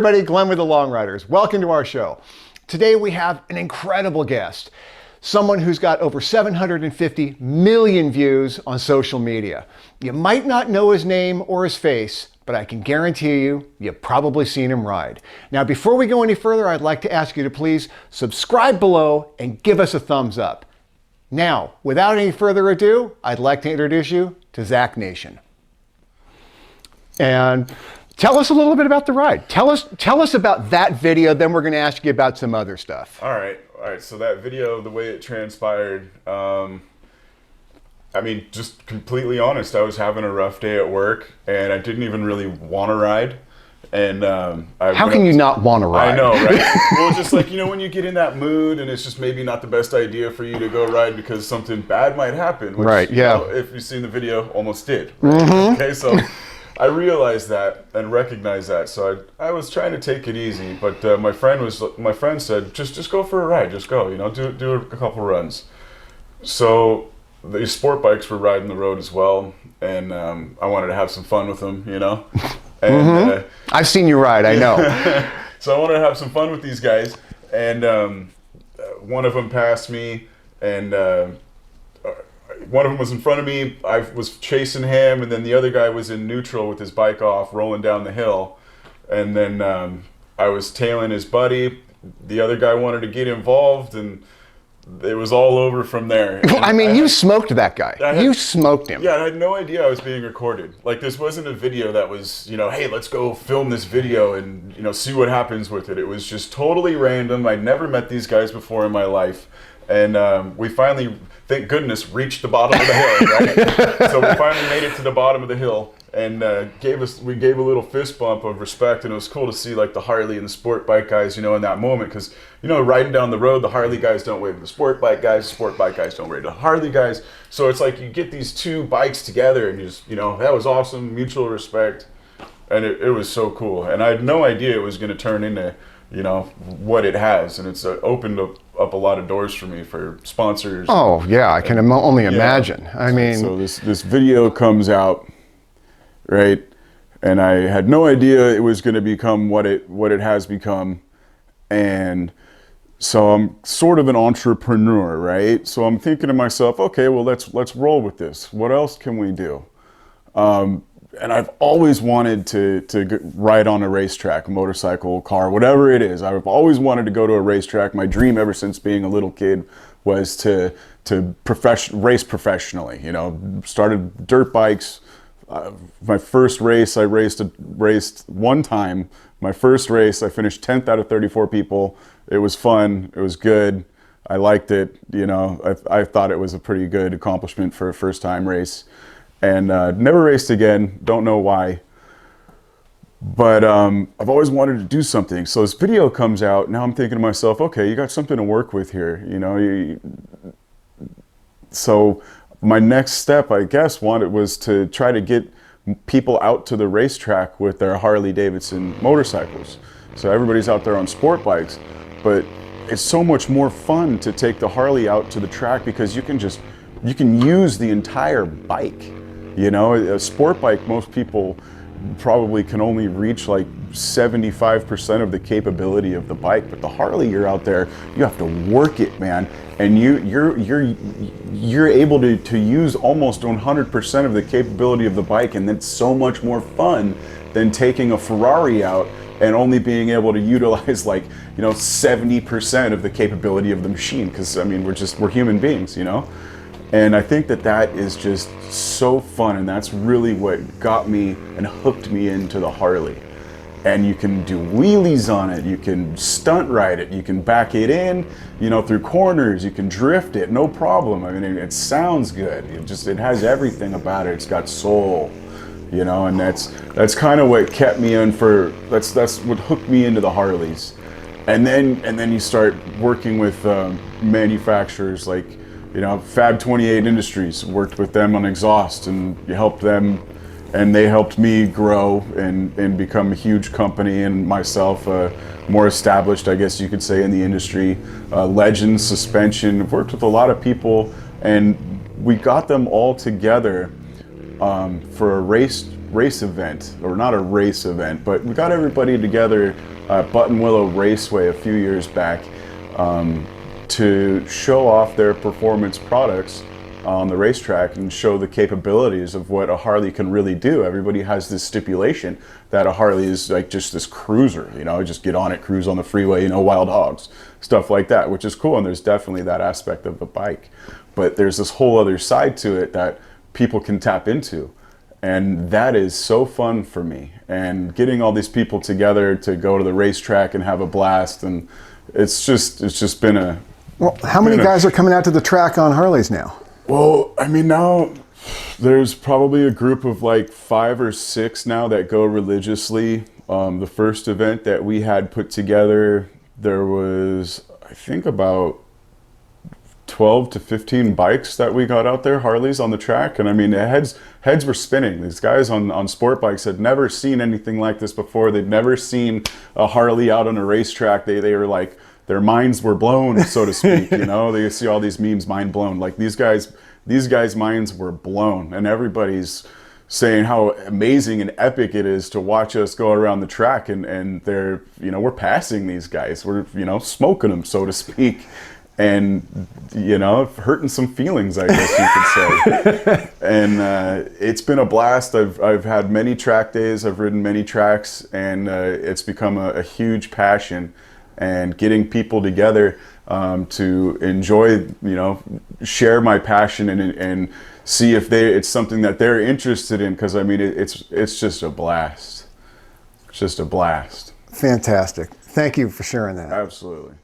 everybody, Glenn with the Long Riders. Welcome to our show. Today we have an incredible guest, someone who's got over 750 million views on social media. You might not know his name or his face, but I can guarantee you've probably seen him ride. Now, before we go any further, I'd like to ask you to please subscribe below and give us a thumbs up. Now, without any further ado, I'd like to introduce you to Zach Nation. And tell us a little bit about the ride. Tell us about that video, then we're going to ask you about some other stuff. All right. So that video, the way it transpired, I mean, just completely honest, I was having a rough day at work, and I didn't even really want to ride. And how can you not want to ride? I know, right? Well, just like, when you get in that mood, and it's just maybe not the best idea for you to go ride because something bad might happen. Which, right. Yeah. If you've seen the video, almost did. Right? Mm-hmm. Okay. So I realized that and recognized that. So I was trying to take it easy, but my friend said, just go for a ride. Just go. Do a couple runs. So the sport bikes were riding the road as well, and I wanted to have some fun with them. And I've seen you ride, I know. So I wanted to have some fun with these guys, and one of them passed me, and one of them was in front of me. I was chasing him, and then the other guy was in neutral with his bike off, rolling down the hill, and then I was tailing his buddy. The other guy wanted to get involved, and it was all over from there. I mean, you smoked that guy. You smoked him. Yeah, I had no idea I was being recorded. Like, this wasn't a video that was, hey, let's go film this video and, see what happens with it. It was just totally random. I'd never met these guys before in my life. And we finally, thank goodness, reached the bottom of the hill, right? So we finally made it to the bottom of the hill, and we gave a little fist bump of respect, and it was cool to see like the Harley and the sport bike guys, in that moment, because riding down the road, the Harley guys don't wave to the sport bike guys don't wave to the Harley guys. So it's like you get these two bikes together, and you just that was awesome, mutual respect, and it was so cool. And I had no idea it was going to turn into what it has, and it's opened up a lot of doors for me for sponsors. Oh yeah, I can only imagine. I mean, so this video comes out, right, and I had no idea it was going to become what it has become, and so I'm sort of an entrepreneur, right? So I'm thinking to myself, okay, well let's roll with this. What else can we do? And I've always wanted to ride on a racetrack, a motorcycle, car, whatever it is. I've always wanted to go to a racetrack. My dream ever since being a little kid was to race professionally. Started dirt bikes. My first race, I raced one time. My first race, I finished 10th out of 34 people. It was fun. It was good. I liked it. I thought it was a pretty good accomplishment for a first time race. And never raced again, don't know why. But I've always wanted to do something. So this video comes out, now I'm thinking to myself, okay, you got something to work with here, So my next step, I guess, was to try to get people out to the racetrack with their Harley Davidson motorcycles. So everybody's out there on sport bikes, but it's so much more fun to take the Harley out to the track because you can use the entire bike. A sport bike, most people probably can only reach like 75% of the capability of the bike, but the Harley, you're out there, you have to work it, man, and you're able to use almost 100% of the capability of the bike, and that's so much more fun than taking a Ferrari out and only being able to utilize 70% of the capability of the machine, because I mean we're human beings, And I think that is just so fun, and that's really what got me and hooked me into the Harley. And you can do wheelies on it, you can stunt ride it, you can back it in, through corners, you can drift it, no problem. I mean, it sounds good. It has everything about it. It's got soul, and that's kind of what kept me in that's what hooked me into the Harleys. And then you start working with manufacturers like, Fab 28 Industries, worked with them on exhaust, and you helped them, and they helped me grow and become a huge company, and myself more established, I guess you could say, in the industry. Legends Suspension, I've worked with a lot of people, and we got them all together for a race event, or not a race event, but we got everybody together Button Willow Raceway a few years back to show off their performance products on the racetrack and show the capabilities of what a Harley can really do. Everybody has this stipulation that a Harley is like just this cruiser, you know, just get on it, cruise on the freeway, you know, wild hogs, stuff like that, which is cool. And there's definitely that aspect of the bike. But there's this whole other side to it that people can tap into. And that is so fun for me. And getting all these people together to go to the racetrack and have a blast, and it's just been a... Well, how many guys are coming out to the track on Harleys now? Well, I mean, now there's probably a group of like 5 or 6 now that go religiously. The first event that we had put together, there was, I think, about 12 to 15 bikes that we got out there, Harleys on the track. And I mean, heads were spinning. These guys on sport bikes had never seen anything like this before. They'd never seen a Harley out on a racetrack. They were like, their minds were blown, so to speak. You know, they see all these memes, mind blown. Like these guys' minds were blown, and everybody's saying how amazing and epic it is to watch us go around the track, and they're, you know, we're passing these guys, we're, you know, smoking them, so to speak, and, you know, hurting some feelings, I guess you could say. And it's been a blast. I've had many track days, I've ridden many tracks, and it's become a huge passion. And getting people together to enjoy, you know, share my passion and see if it's something that they're interested in. Because I mean, it's just a blast. It's just a blast. Fantastic. Thank you for sharing that. Absolutely.